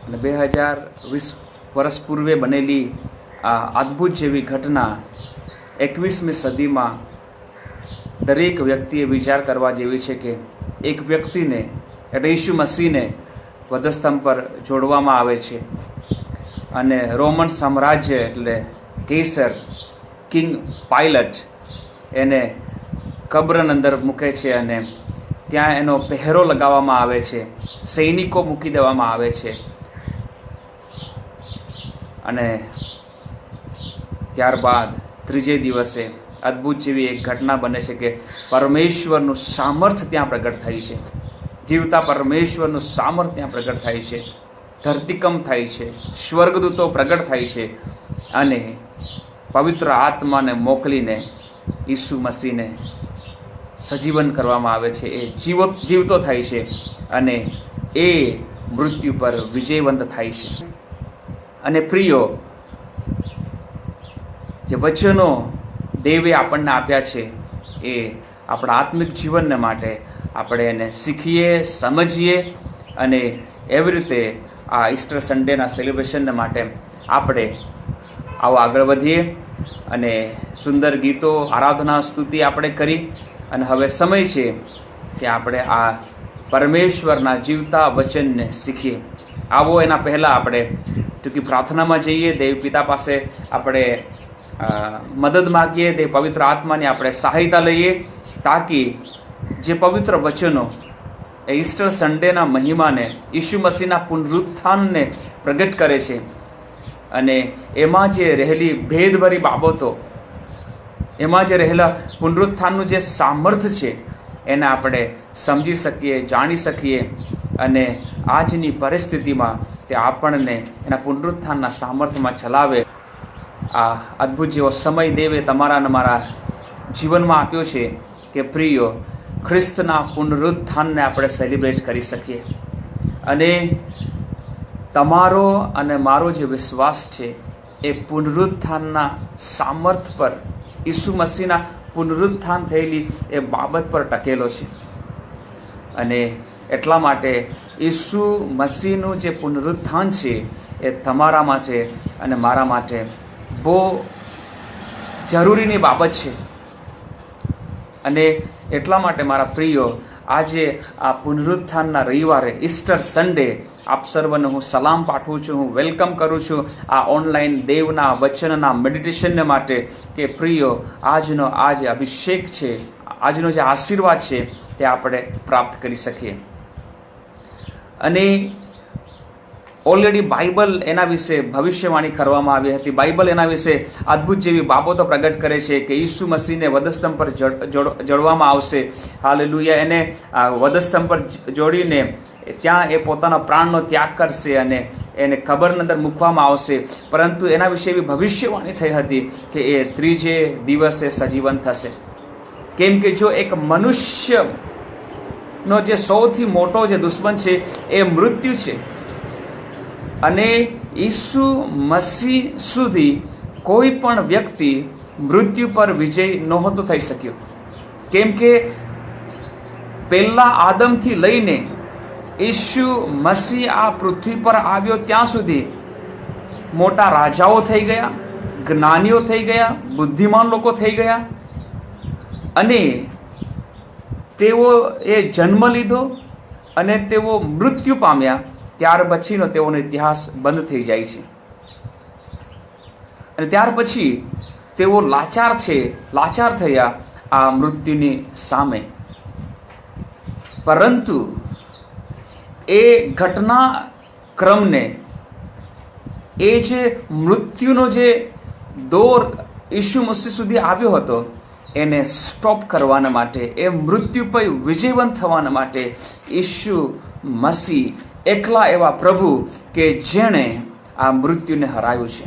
અને 2020 વર્ષ પૂર્વે બનેલી આ અદ્ભુત જેવી ઘટના 21મી સદીમાં દરેક વ્યક્તિએ વિચાર કરવા જેવી છે કે એક વ્યક્તિને એટલે ઈસુ મસીહને વધસ્તંભ પર જોડવામાં આવે છે અને રોમન સામ્રાજ્ય એટલે કેસર કિંગ પાયલટ એને કબ્રની અંદર મૂકે છે અને ત્યાં એનો પહેરો લગાવવામાં આવે છે, સૈનિકો મૂકી દેવામાં આવે છે અને ત્યારબાદ ત્રીજે દિવસે અદ્ભુત જેવી એક ઘટના બને છે કે પરમેશ્વરનું સામર્થ્ય ત્યાં પ્રગટ થાય છે. જીવતા પરમેશ્વરનું સામર્થ્ય ત્યાં પ્રગટ થાય છે, ધરતીકંપ થાય છે, સ્વર્ગદૂતો પ્રગટ થાય છે અને પવિત્ર આત્માને મોકલીને ઈસુ મસીહને સજીવન કરવામાં આવે છે. એ જીવતો થાય છે અને એ મૃત્યુ પર વિજયવંત થાય છે. અને પ્રિયો, જે વચનો દેવે આપણને આપ્યા છે એ આપણા આત્મિક જીવનને માટે આપણે એને શીખીએ, સમજીએ અને એવી રીતે આ ઈસ્ટર સન્ડેના સેલિબ્રેશનને માટે આપણે આવો આગળ વધીએ અને સુંદર ગીતો, આરાધના, સ્તુતિ આપણે કરી અને હવે સમય છે કે આપણે આ પરમેશ્વરના જીવતા વચનને શીખીએ. આવો એના પહેલાં આપણે ટૂંકી પ્રાર્થનામાં જઈએ, દેવ પિતા પાસે આપણે મદદ માગીએ, તે પવિત્ર આત્માની આપણે સહાયતા લઈએ તાકી જે પવિત્ર વચનો એ ઈસ્ટર સન્ડેના મહિમાને, ઈસુ મસીહના પુનરુત્થાનને પ્રગટ કરે છે અને એમાં જે રહેલી ભેદભરી બાબતો, એમાં જે રહેલા પુનરુત્થાનનું જે સામર્થ્ય છે એને આપણે સમજી શકીએ, જાણી શકીએ અને આજની પરિસ્થિતિમાં તે આપણને એના પુનરુત્થાનના સામર્થ્યમાં ચલાવે. આ અદ્ભુત જેવો સમય દેવે તમારા અને મારા જીવનમાં આપ્યો છે કે પ્રિયો, ખ્રિસ્તના પુનરુત્થાનને આપણે સેલિબ્રેટ કરી શકીએ અને તમારો અને મારો જે વિશ્વાસ છે એ પુનરુત્થાનના સામર્થ્ય પર, ઈસુ મસીહના પુનરુત્થાન થયેલી એ બાબત પર ટકેલો છે. અને એટલા માટે ઈસુ મસીહનું જે પુનરુત્થાન છે એ તમારા માટે અને મારા માટે બહુ જરૂરીની બાબત છે. અને એટલા માટે મારા પ્રિયો, આજે આ પુનરુત્થાનના રવિવારે ઈસ્ટર સન્ડે આપ સર્વને હું સલામ પાઠવું છું, હું વેલકમ કરું છું આ ઓનલાઈન દેવના વચનના મેડિટેશનને માટે કે પ્રિયો, આજનો આ જે અભિષેક છે, આજનો જે આશીર્વાદ છે તે આપણે પ્રાપ્ત કરી શકીએ. અને ઓલરેડી બાઇબલ એના વિશે ભવિષ્યવાણી કરવામાં આવી હતી. બાઇબલ એના વિશે અદ્ભુત જેવી બાબતો પ્રગટ કરે છે કે ઈસુ મસીહને વધસ્તંભ પર જોડવામાં આવશે. હાલેલુયા. એને વધસ્તંભ પર જોડીને ત્યાં એ પોતાના પ્રાણનો ત્યાગ કરશે અને એને કબરની અંદર મૂકવામાં આવશે. પરંતુ એના વિશે એવી ભવિષ્યવાણી થઈ હતી કે એ ત્રીજે દિવસે સજીવન થશે. કેમ કે જો એક મનુષ્યનો જે સૌથી મોટો જે દુશ્મન છે એ મૃત્યુ છે અને ઈસુ મસીહ સુધી કોઈ પણ વ્યક્તિ મૃત્યુ પર વિજય નહોતો થઈ શક્યો. કેમ કે પહેલા આદમથી લઈને ઈસુ મસીહ આ પૃથ્વી પર આવ્યો ત્યાં સુધી મોટા રાજાઓ થઈ ગયા, જ્ઞાનીઓ થઈ ગયા, બુદ્ધિમાન લોકો થઈ ગયા અને તેઓએ જન્મ લીધો અને તેઓ મૃત્યુ પામ્યા. ત્યાર પછીનો તેઓનો ઇતિહાસ બંધ થઈ જાય છે અને ત્યાર પછી તેઓ લાચાર થયા આ મૃત્યુની સામે. પરંતુ એ ઘટના ક્રમને, એ જે મૃત્યુનો જે દોર ઈસુ મસીહ સુધી આવ્યો હતો એને સ્ટોપ કરવાના માટે, એ મૃત્યુ પર વિજયવંત થવાના માટે ઈસુ મસીહ એકલા એવા પ્રભુ કે જેણે આ મૃત્યુને હરાવ્યું છે.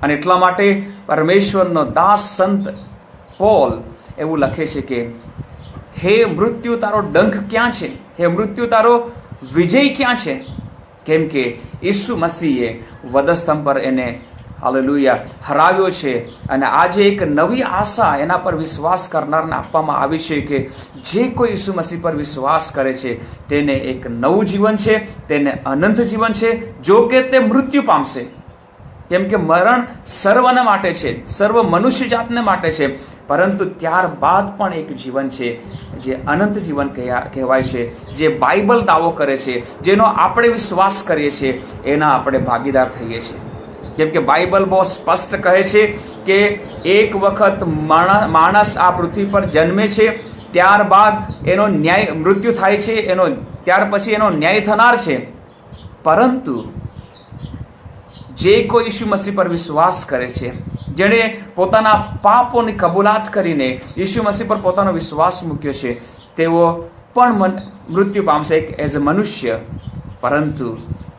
અને એટલા માટે પરમેશ્વરનો દાસ સંત પોલ એવું લખે છે કે હે મૃત્યુ, તારો ડંખ ક્યાં છે? હે મૃત્યુ, તારો વિજય ક્યાં છે? કેમ કે ઈસુ મસીહે વધસ્તંભ પર એને હાલેલુયા હરાવ્યો છે. અને આજે એક નવી આશા એના પર વિશ્વાસ કરનારને આપવામાં આવી છે કે જે કોઈ ઈસુ મસીહ પર વિશ્વાસ કરે છે તેને એક નવું જીવન છે, તેને અનંત જીવન છે. જો કે તે મૃત્યુ પામશે, કેમ કે મરણ સર્વને માટે છે, સર્વ મનુષ્ય જાતને માટે છે, પરંતુ ત્યારબાદ પણ એક જીવન છે જે અનંત જીવન કહેવાય છે, જે બાઇબલ દાવો કરે છે, જેનો આપણે વિશ્વાસ કરીએ છીએ, એના આપણે ભાગીદાર થઈએ છીએ. કેમ કે બાઇબલ બહુ સ્પષ્ટ કહે છે કે એક વખત માણસ આ પૃથ્વી પર જન્મે છે, ત્યારબાદ એનો ન્યાય, મૃત્યુ થાય છે, ત્યાર પછી એનો ન્યાય થનાર છે. પરંતુ જે કોઈ ઈસુ મસીહ પર વિશ્વાસ કરે છે, જેણે પોતાના પાપોની કબૂલાત કરીને ઈસુ મસીહ પર પોતાનો વિશ્વાસ મૂક્યો છે, તેઓ પણ મૃત્યુ પામશે એઝ અ મનુષ્ય, પરંતુ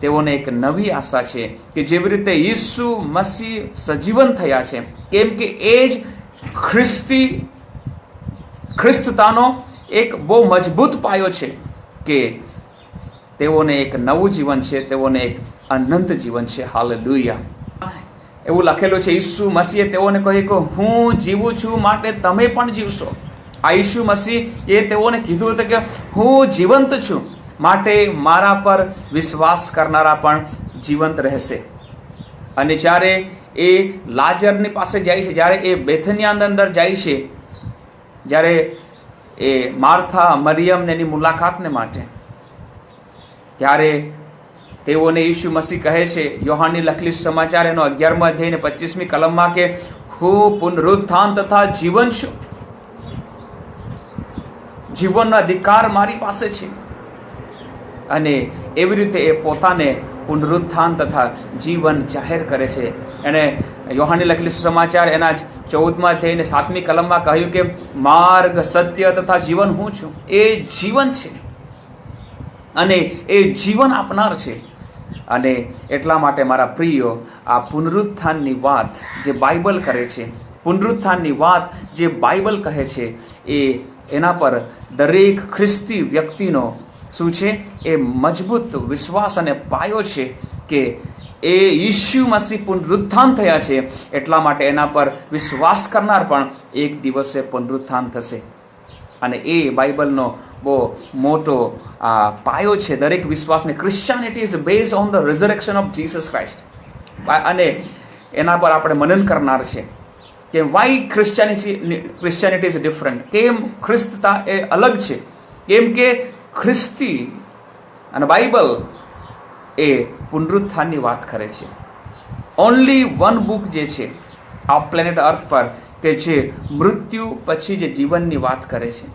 તેઓને એક નવી આશા છે કે જેવી રીતે ઈસુ મસીહ સજીવન થયા છે, કેમ કે એ જ ખ્રિસ્તતાનો એક બહુ મજબૂત પાયો છે કે તેઓને એક નવું જીવન છે, તેઓને એક અનંત જીવન છે. હાલેલુયા. એવું લખેલું છે, ઈસુ મસીહે તેઓને કહ્યું કે હું જીવું છું માટે તમે પણ જીવશો. આ ઈસુ મસીહ એ તેઓને કીધું હતું કે હું જીવંત છું માટે મારા પર વિશ્વાસ કરનારા પણ જીવંત રહેશે. અને જ્યારે એ લાજરની પાસે જાય છે, જ્યારે એ બેથનિયાની અંદર જાય છે, જ્યારે એ માર્થા મરિયમને એની મુલાકાતને માટે, ત્યારે તેઓને ઈસુ મસીહ કહે છે, યોહાનની લખેલી સમાચાર એનો 11મો અધ્યાય ને 25મી કલમમાં કે હું પુનરુત્થાન તથા જીવન છું, જીવનનો અધિકાર મારી પાસે છે. અને એવી રીતે એ પોતાને પુનરુત્થાન તથા જીવન જાહેર કરે છે. એણે યોહાનની લખેલી સમાચાર એના 14મા અધ્યાય ને 7મી કલમમાં કહ્યું કે માર્ગ, સત્ય તથા જીવન હું છું. એ જીવન છે અને એ જીવન આપનાર છે. અને એટલા માટે મારા પ્રિયો, આ પુનરુત્થાનની વાત જે બાઇબલ કરે છે, પુનરુત્થાનની વાત જે બાઇબલ કહે છે, એના પર દરેક ખ્રિસ્તી વ્યક્તિનો શું છે? એ મજબૂત વિશ્વાસ અને પાયો છે કે એ ઈસુ મસીહ પુનરુત્થાન થયા છે, એટલા માટે એના પર વિશ્વાસ કરનાર પણ એક દિવસે પુનરુત્થાન થશે. અને એ બાઇબલનો બહુ મોટો પાયો છે દરેક વિશ્વાસને. Christianity is based on the resurrection of Jesus Christ. અને એના પર આપણે મનન કરનાર છે કે વાય ક્રિશ્ચિયાનિટી ઇઝ ડિફરન્ટ. કેમ ખ્રિસ્તતા એ અલગ છે? કેમ કે ખ્રિસ્તી અને બાઇબલ એ પુનરુત્થાનની વાત કરે છે. ઓનલી વન બુક જે છે આ પ્લેનેટ અર્થ પર કે જે મૃત્યુ પછી જે જીવનની વાત કરે છે.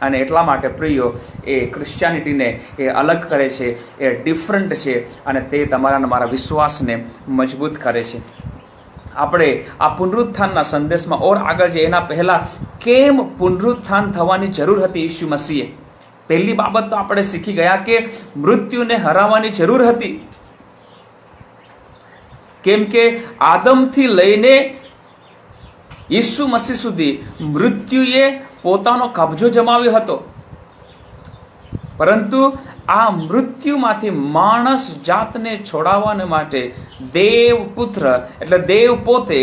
અને એટલા માટે પ્રિયો, એ ક્રિશ્ચિયાનિટીને એ અલગ કરે છે, એ ડિફરન્ટ છે, અને તે તમારા અને મારા વિશ્વાસને મજબૂત કરે છે. આપણે આ પુનરુત્થાનના સંદેશમાં ઓર આગળ જઈએ એના પહેલાં કેમ પુનરુત્થાન થવાની જરૂર હતી ઈસુ મસીહે? પહેલી બાબત તો આપણે શીખી ગયા કે મૃત્યુને હરાવવાની જરૂર હતી. કેમ કે આદમથી લઈને ઈસુ મસીહ સુધી મૃત્યુએ પોતાનો કબજો જમાવ્યો હતો, પરંતુ આ મૃત્યુમાંથી માણસ જાતને છોડાવવા માટે દેવ પુત્ર એટલે દેવ પોતે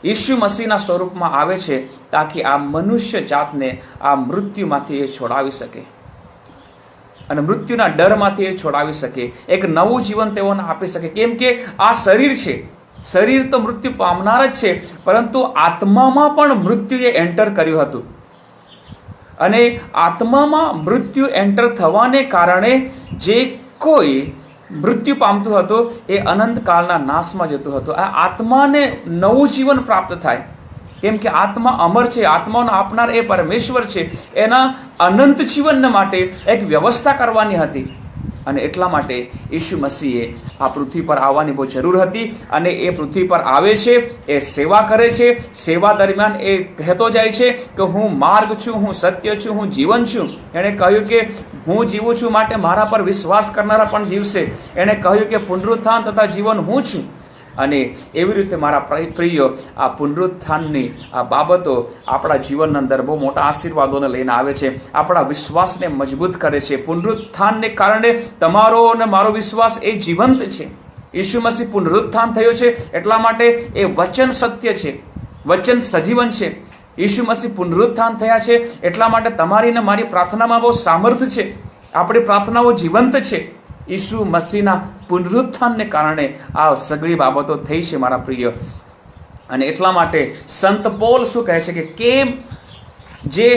ઈસુ મસીહના સ્વરૂપમાં આવે છે, તાકી આ મનુષ્ય જાતને આ મૃત્યુમાંથી એ છોડાવી શકે અને મૃત્યુના ડરમાંથી એ છોડાવી શકે, એક નવું જીવન તેઓને આપી શકે. કેમ કે આ શરીર છે, શરીર તો મૃત્યુ પામનાર જ છે, પરંતુ આત્મામાં પણ મૃત્યુએ એન્ટર કર્યું હતું. અને આત્મામાં મૃત્યુ એન્ટર થવાને કારણે જે કોઈ મૃત્યુ પામતું હતું એ અનંતકાળના નાશમાં જતું હતું. આ આત્માને નવું જીવન પ્રાપ્ત થાય, કેમ કે આત્મા અમર છે, આત્માનો આપનાર એ પરમેશ્વર છે. એના અનંત જીવન માટે એક વ્યવસ્થા કરવાની હતી. અને એટલા માટે ઈસુ મસીહે આ પૃથ્વી પર આવવાની બહુ જરૂર હતી. અને એ પૃથ્વી પર આવે છે, એ સેવા કરે છે. સેવા દરમિયાન એ કહેતો જાય છે કે હું માર્ગ છું, હું સત્ય છું, હું જીવન છું. એણે કહ્યું કે હું જીવું છું માટે મારા પર વિશ્વાસ કરનારા પણ જીવશે. એણે કહ્યું કે પુનરુત્થાન તથા જીવન હું છું. અને એવી રીતે મારા પ્રિયો, આ પુનરુત્થાનની આ બાબતો આપણા જીવનની અંદર બહુ મોટા આશીર્વાદોને લઈને આવે છે, આપણા વિશ્વાસને મજબૂત કરે છે. પુનરુત્થાનને કારણે તમારો અને મારો વિશ્વાસ એ જીવંત છે. ઈસુ મસીહ પુનરુત્થાન થયો છે એટલા માટે એ વચન સત્ય છે, વચન સજીવન છે. ઈસુ મસીહ પુનરુત્થાન થયા છે એટલા માટે તમારી ને મારી પ્રાર્થનામાં બહુ સામર્થ્ય છે, આપણી પ્રાર્થનાઓ જીવંત છે. ઈસુ મસીહના પુનરુત્થાનને કારણે આ સગળી બાબતો થઈ છે મારા પ્રિય. અને એટલા માટે સંત પોલ શું કહે છે કે કેમ જે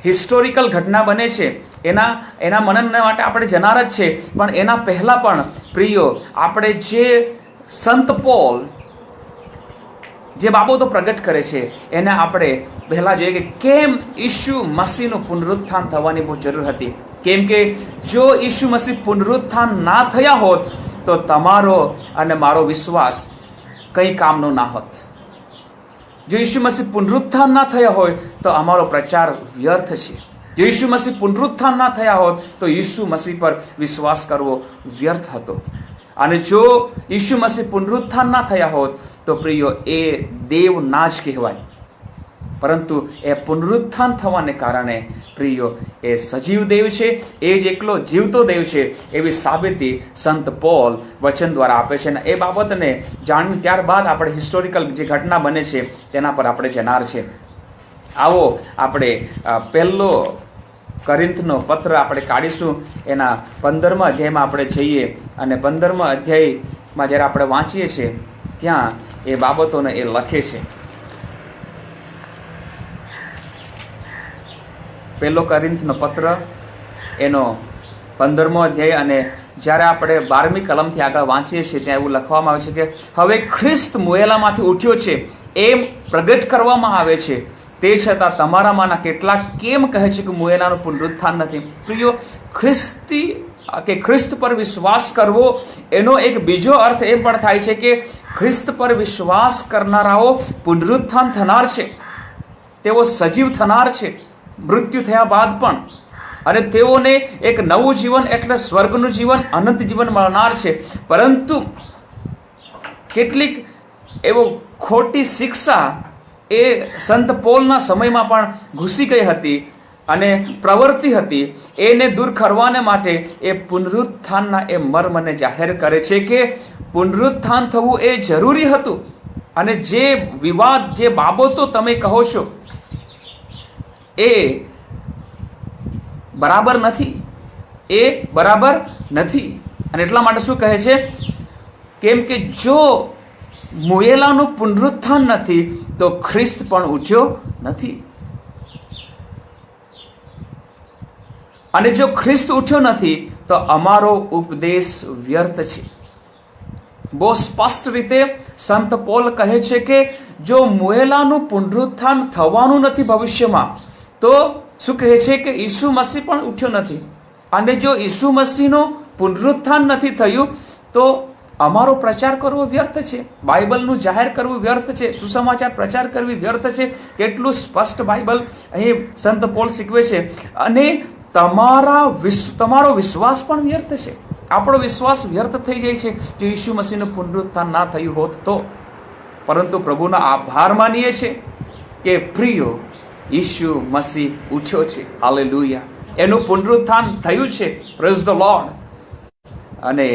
હિસ્ટોરિકલ ઘટના બને છે એના મનન માટે આપણે જનાર જ છે, પણ એના પહેલા પણ પ્રિયો આપણે જે સંત પોલ જે બાબતો પ્રગટ કરે છે એને આપણે પહેલા જોઈએ કે કેમ ઈસુ મસીહનું પુનરુત્થાન થવાની બહુ જરૂર હતી. કેમ કે જો ઈસુ મસીહ પુનરુત્થાન ના થયા હોત તો તમારો અને મારો વિશ્વાસ કંઈ કામનો ના હોત. જો ઈસુ મસીહ પુનરુત્થાન ના થયા હોય તો અમારો પ્રચાર વ્યર્થ છે. જો ઈસુ મસીહ પુનરુત્થાન ના થયા હોત તો ઈસુ મસીહ પર વિશ્વાસ કરવો વ્યર્થ હતો. અને જો ઈસુ મસીહ પુનરુત્થાન ના થયા હોત તો પ્રિયો એ દેવ ના જ કહેવાય. પરંતુ એ પુનરુત્થાન થવાને કારણે પ્રિયો એ સજીવ દેવ છે, એ જ એકલો જીવતો દેવ છે એવી સાબિતી સંત પોલ વચન દ્વારા આપે છે. અને એ બાબતને જાણ્યું ત્યારબાદ આપણે હિસ્ટોરિકલ જે ઘટના બને છે તેના પર આપણે જનાર છે. આવો આપણે પહેલો કોરિન્થનો પત્ર આપણે કાઢીશું, એના 15મા અધ્યાયમાં આપણે જઈએ અને 15મા અધ્યાયમાં જ્યારે આપણે વાંચીએ છીએ ત્યાં એ બાબતોને એ લખે છે. પહેલો કોરિન્થનો પત્ર એનો 15મો અધ્યાય અને જ્યારે આપણે 12મી કલમથી આગળ વાંચીએ છીએ ત્યાં એવું લખવામાં આવે છે કે હવે ખ્રિસ્ત મુએલામાંથી ઉઠ્યો છે એમ પ્રગટ કરવામાં આવે છે, તે છતાં તમારામાંના કેટલાક કેમ કહે છે કે મુએલાનું પુનરુત્થાન નથી. પ્રિયો, ખ્રિસ્ત પર વિશ્વાસ કરવો એનો એક બીજો અર્થ એ પણ થાય છે કે ખ્રિસ્ત પર વિશ્વાસ કરનારાઓ પુનરુત્થાન થનાર છે, તેઓ સજીવ થનાર છે મૃત્યુ થયા બાદ પણ, અને તેઓને એક નવું જીવન એટલે સ્વર્ગનું જીવન, અનંત જીવન મળનાર છે. પરંતુ કેટલીક એવો ખોટી શિક્ષા એ સંત પોલના સમયમાં પણ ઘૂસી ગઈ હતી અને પ્રવૃત્તિ હતી. એને દૂર કરવાને માટે એ પુનરુત્થાનના એ મર્મને જાહેર કરે છે કે પુનરુત્થાન થવું એ જરૂરી હતું. અને જે વિવાદ, જે બાબતો તમે કહો છો એ બરાબર નથી, એ બરાબર નથી. અને એટલા માટે શું કહે છે, કેમ કે જો મુએલાનું પુનરુત્થાન નથી તો ખ્રિસ્ત પણ ઉઠ્યો નથી. અને જો ખ્રિસ્ત ઉઠ્યો નથી તો અમારો ઉપદેશ વ્યર્થ છે. બહુ સ્પષ્ટ રીતે સંત પોલ કહે છે કે જો મુએલાનું પુનરુત્થાન થવાનું નથી ભવિષ્યમાં તો શું કહે છે કે ઈસુ મસીહ પણ ઉઠ્યો નથી. અને જો ઈસુ મસીહનું પુનરુત્થાન નથી થયું તો અમારો પ્રચાર કરવો વ્યર્થ છે, બાઇબલનું જાહેર કરવું વ્યર્થ છે, સુસમાચાર પ્રચાર કરવી વ્યર્થ છે. કેટલું સ્પષ્ટ બાઇબલ અહીં સંત પોલ શીખવે છે. અને તમારો વિશ્વાસ પણ વ્યર્થ છે, આપણો વિશ્વાસ વ્યર્થ થઈ જાય છે જો ઈસુ મસીહનું પુનરુત્થાન ના થયું હોત તો. પરંતુ પ્રભુના આભાર માનીએ છીએ કે પ્રિયો ઈસુ મસીહ ઉઠ્યો છે. હાલેલુયા, એનું પુનરુત્થાન થયું છે. Praise the lord. અને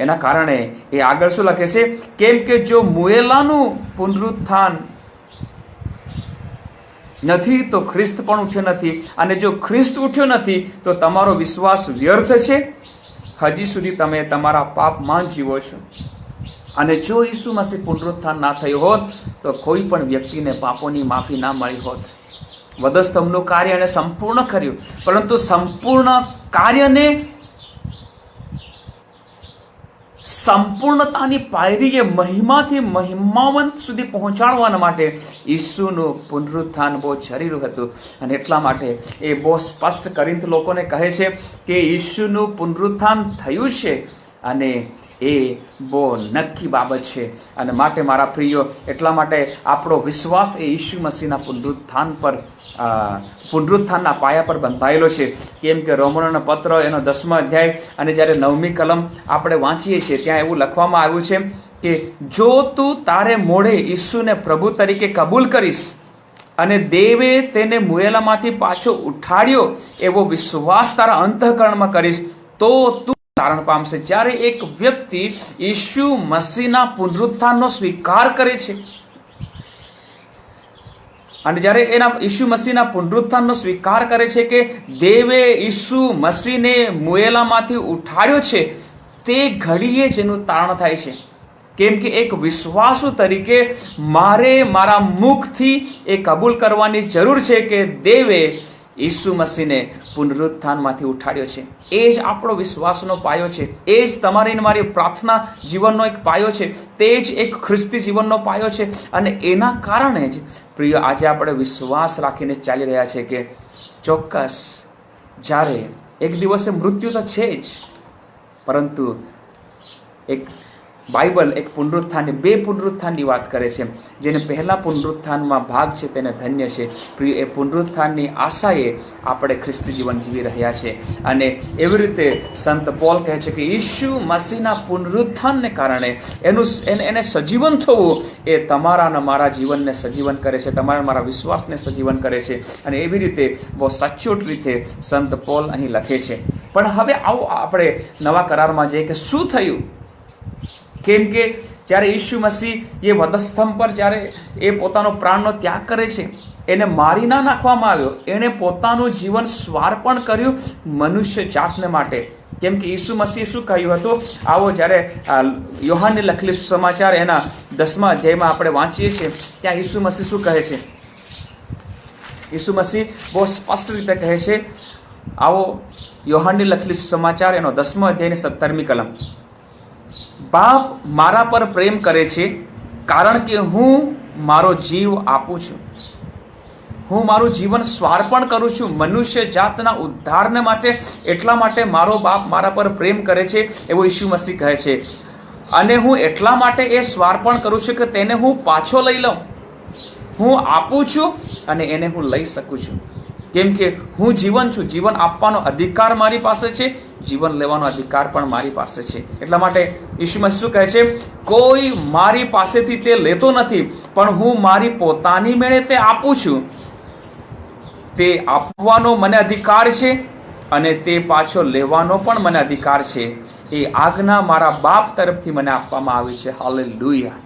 એના કારણે એ આગળ શું લખે છે, કેમ કે જો મુએલાનું પુનરુત્થાન નથી તો ખ્રિસ્ત પણ ઉઠ્યો નથી, અને જો ખ્રિસ્ત ઉઠ્યો નથી તો તમારો વિશ્વાસ વ્યર્થ છે, હજી સુધી તમે તમારા પાપમાં જીવો છો. અને જો ઈસુ મસીહ પુનરુત્થાન ના થયું હોત તો કોઈ પણ વ્યક્તિને પાપોની માફી ના મળી હોત. વધસ્તંભનું કાર્ય એને સંપૂર્ણ કર્યું, પરંતુ સંપૂર્ણ કાર્યને સંપૂર્ણતાની પાયરીએ મહિમાથી મહિમાવંત સુધી પહોંચાડવાના માટે ઈસુનું પુનરુત્થાન બહુ જરૂરી હતું. અને એટલા માટે એ બહુ સ્પષ્ટ કોરિન્થ લોકોને કહે છે કે ઈસુનું પુનરુત્થાન થયું છે અને એ બહુ નક્કી બાબત છે. અને માટે મારા પ્રિયો, એટલા માટે આપણો વિશ્વાસ એ ઈસુ મસીહના પુનરુત્થાનના પાયા પર બંધાયેલો છે. કેમ કે રોમનોનો પત્ર એનો 10મો અધ્યાય અને જ્યારે 9મી કલમ આપણે વાંચીએ છીએ ત્યાં એવું લખવામાં આવ્યું છે કે જો તું તારે મોઢે ઈસુને પ્રભુ તરીકે કબૂલ કરીશ અને દેવે તેને મુએલામાંથી પાછો ઉઠાડ્યો એવો વિશ્વાસ તારા અંતઃકરણમાં કરીશ તો તું તારણ પામશે. જ્યારે એક વ્યક્તિ ઈસુ મસીહના પુનરુત્થાનનો સ્વીકાર કરે છે અને જ્યારે એના ઈસુ મસીહના પુનરુત્થાનનો સ્વીકાર કરે છે કે દેવે ઈસુ મસીહને મુએલામાંથી ઉઠાડ્યો છે, તે ઘડીએ જ એનું તારણ થાય છે. કેમ કે એક વિશ્વાસુ તરીકે મારે મારા મુખથી એ કબૂલ કરવાની જરૂર છે કે દેવે ઈસુ મસીહને પુનરુત્થાનમાંથી ઉઠાડ્યો છે. એ જ આપણો વિશ્વાસનો પાયો છે. એ જ તમારી ને મારી પ્રાર્થના જીવનનો એક પાયો છે. તે જ એક ખ્રિસ્તી જીવનનો પાયો છે. અને એના કારણે જ પ્રિય આજે આપણે વિશ્વાસ રાખીને ચાલી રહ્યા છે કે ચોક્કસ જ્યારે એક દિવસે મૃત્યુ તો છે જ, પરંતુ એક બાઇબલ એક પુનરુત્થાનની, બે પુનરુત્થાનની વાત કરે છે. જેને પહેલા પુનરુત્થાનમાં ભાગ છે તેને ધન્ય છે. પ્રિય, એ પુનરુત્થાનની આશાએ આપણે ખ્રિસ્તી જીવન જીવી રહ્યા છે. અને એવી રીતે સંત પોલ કહે છે કે ઈસુ મસીહના પુનરુત્થાનને કારણે એને સજીવન થવું એ તમારા અને મારા જીવનને સજીવન કરે છે, તમારા મારા વિશ્વાસને સજીવન કરે છે. અને એવી રીતે બહુ સચોટ રીતે સંત પોલ અહીં લખે છે. પણ હવે આવો આપણે નવા કરારમાં જઈએ કે શું થયું. કેમ કે જ્યારે ઈસુ મસીહ એ વધસ્તંભ પર જ્યારે એ પોતાનો પ્રાણનો ત્યાગ કરે છે, એને મારી ના નાખવામાં આવ્યો, એણે પોતાનું જીવન સ્વાર્પણ કર્યું મનુષ્ય જાતને માટે. કેમ કે ઈસુ મસીહ શું કહ્યું હતું? આવો જ્યારે યોહાનને લખેલી સમાચાર એના 10મા અધ્યાયમાં આપણે વાંચીએ છીએ, ત્યાં ઈસુ મસીહ શું કહે છે? ઈસુ મસીહ બહુ સ્પષ્ટ રીતે કહે છે. આવો યોહાનને લખેલી સમાચાર એનો 10મો અધ્યાયની 17મી કલમ. બાપ મારા પર પ્રેમ કરે છે કારણ કે હું મારો જીવ આપું છું. હું મારું જીવન સ્વાર્પણ કરું છું મનુષ્ય જાતના ઉદ્ધારને માટે. એટલા માટે મારો બાપ મારા પર પ્રેમ કરે છે, એવો ઈસુ મસીહ કહે છે. અને હું એટલા માટે એ સ્વાર્પણ કરું છું કે તેને હું પાછો લઈ લઉં. હું આપું છું અને એને હું લઈ શકું છું. કેમ કે હું જીવન છું. જીવન આપવાનો અધિકાર મારી પાસે છે, જીવન લેવાનો અધિકાર પણ મારી પાસે છે. એટલા માટે ઈસુ મસીહ શું કહે છે? કોઈ મારી પાસેથી તે લેતો નથી, પણ હું મારી પોતાની મેળે તે આપું છું. તે આપવાનો મને અધિકાર છે અને તે પાછો લેવાનો પણ મને અધિકાર છે. એ આજ્ઞા મારા બાપ તરફથી મને આપવામાં આવી છે. હાલેલુયા.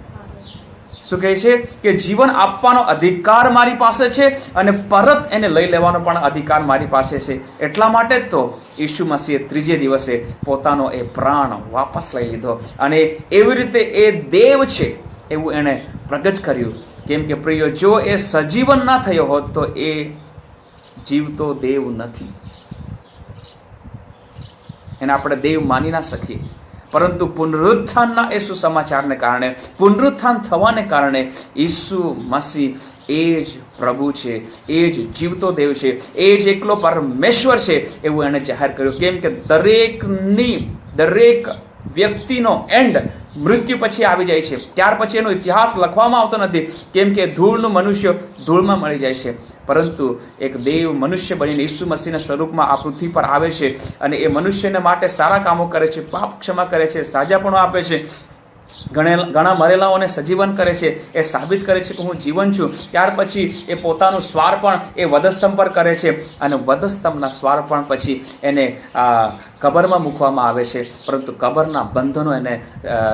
શું કહે છે? કે જીવન આપવાનો અધિકાર મારી પાસે છે અને પરત એને લઈ લેવાનો પણ અધિકાર મારી પાસે છે. એટલા માટે જ તો ઈસુ મસીહે ત્રીજે દિવસે પોતાનો એ પ્રાણ વાપસ લઈ લીધો અને એવી રીતે એ દેવ છે એવું એણે પ્રગટ કર્યું. કેમ કે પ્રિય, જો એ સજીવન ના થયો હોત તો એ જીવતો દેવ નથી. એને આપણે દેવ માની ના શકીએ. પરંતુ પુનરુત્થાનના એ સુસમાચારને કારણે, પુનરુત્થાન થવાને કારણે ઈસુ મસીહ એ જ પ્રભુ છે, એ જ જીવતો દેવ છે, એ જ એકલો પરમેશ્વર છે એવું એણે જાહેર કર્યું. કેમ કે દરેક વ્યક્તિનો એન્ડ મૃત્યુ પછી આવી જાય છે. ત્યાર પછી એનો ઇતિહાસ લખવામાં આવતો નથી. કેમ કે ધૂળનું મનુષ્ય ધૂળમાં મળી જાય છે. પરંતુ એક દેવ મનુષ્ય બનીને ઈસુ મસીહના સ્વરૂપમાં આ પૃથ્વી પર આવે છે અને એ મનુષ્યને માટે સારા કામો કરે છે, પાપ ક્ષમા કરે છે, સાજાપણું આપે છે, ઘણા મરેલાઓને સજીવન કરે છે. એ સાબિત કરે છે કે હું જીવન છું. ત્યાર પછી એ પોતાનું સ્વાર્પણ એ વધસ્તંભ પર કરે છે અને વધસ્તંભના સ્વાર્પણ પછી એને કબરમાં મૂકવામાં આવે છે. પરંતુ કબરના બંધનો એને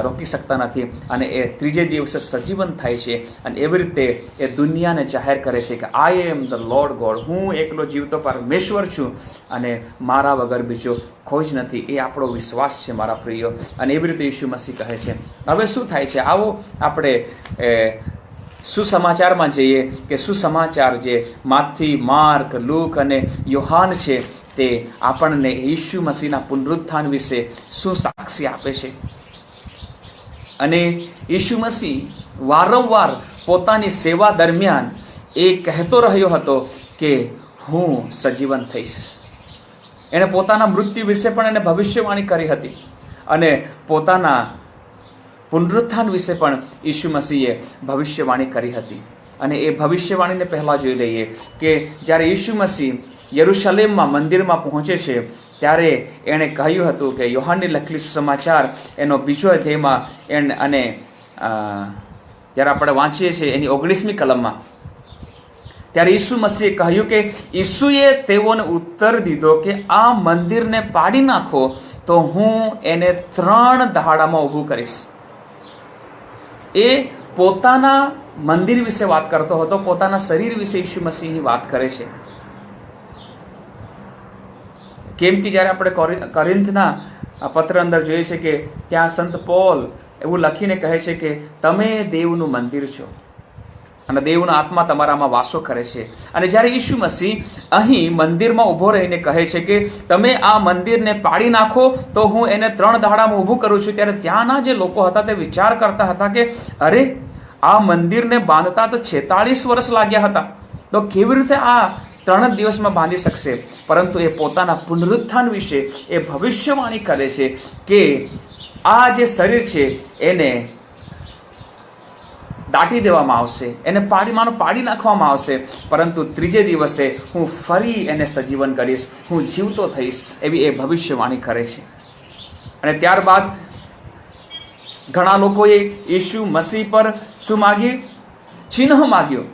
રોકી શકતા નથી અને એ ત્રીજે દિવસે સજીવન થાય છે. અને એવી રીતે એ દુનિયાને જાહેર કરે છે કે આઈ એમ ધ લોર્ડ ગોડ. હું એકલો જીવતો પરમેશ્વર છું અને મારા વગર બીજો કોઈ જ નથી. એ આપણો વિશ્વાસ છે મારા પ્રિયો. અને એવી રીતે ઈસુ મસીહ કહે છે. હવે શું થાય છે? આવો આપણે સુસમાચારમાં જઈએ કે સુસમાચાર જે માથી, માર્ક, લૂક અને યોહાન છે તે આપણને ઈસુ મસીહના પુનરુત્થાન વિશે શું સાક્ષી આપે છે. અને ઈસુ મસીહ વારંવાર પોતાની સેવા દરમિયાન એ કહેતો રહ્યો હતો કે હું સજીવન થઈશ. એણે પોતાના મૃત્યુ વિશે પણ એને ભવિષ્યવાણી કરી હતી અને પોતાના પુનરુત્થાન વિશે પણ ઈસુ મસીહે ભવિષ્યવાણી કરી હતી. અને એ ભવિષ્યવાણીને પહેલાં જોઈ લઈએ કે જ્યારે ઈસુ મસીહ યરુશલેમમાં મંદિરમાં પહોંચે છે ત્યારે એણે કહ્યું હતું કે યોહાનને લખેલી સમાચાર એનો 2 અધ્યાયમાં અને જ્યારે આપણે વાંચીએ છીએ એની 19મી કલમમાં ત્યારે ઈસુ મસીહે કહ્યું કે ઈસુએ તેઓને ઉત્તર દીધો કે આ મંદિરને પાડી નાખો તો હું એને 3 દહાડામાં ઊભું કરીશ. એ પોતાના મંદિર વિશે વાત કરતો હતો, પોતાના શરીર વિશે ઈસુ મસીહ વાત કરે છે. કેમ કે જ્યારે આપણે કોરિન્થના પત્ર અંદર જોઈએ છે કે ત્યાં સંત પોલ એવું લખીને કહે છે કે તમે દેવનું મંદિર છો અને દેવનો આત્મા તમારામાં વાસો કરે છે. અને જ્યારે ઈસુ મસીહ અહીં મંદિરમાં ઊભો રહીને કહે છે કે તમે આ મંદિરને પાડી નાખો તો હું એને 3 દહાડામાં ઊભું કરું છું, ત્યારે ત્યાંના જે લોકો હતા તે વિચાર કરતા હતા કે અરે, આ મંદિરને બાંધતા તો 46 વર્ષ લાગ્યા હતા, તો કેવી રીતે આ 3 જ દિવસમાં બાંધી શકશે? પરંતુ એ પોતાના પુનરુત્થાન વિશે એ ભવિષ્યવાણી કરે છે કે આ જે શરીર છે એને દાટી દેવામાં આવશે, એને પાડી નાખવામાં આવશે, પરંતુ 3જે દિવસે હું ફરી એને સજીવન કરીશ, હું જીવતો થઈશ, એવી એ ભવિષ્યવાણી કરે છે. અને ત્યારબાદ ઘણા લોકોએ ઈસુ મસીહ પર શું માગ્યું? ચિહ્ન માગ્યું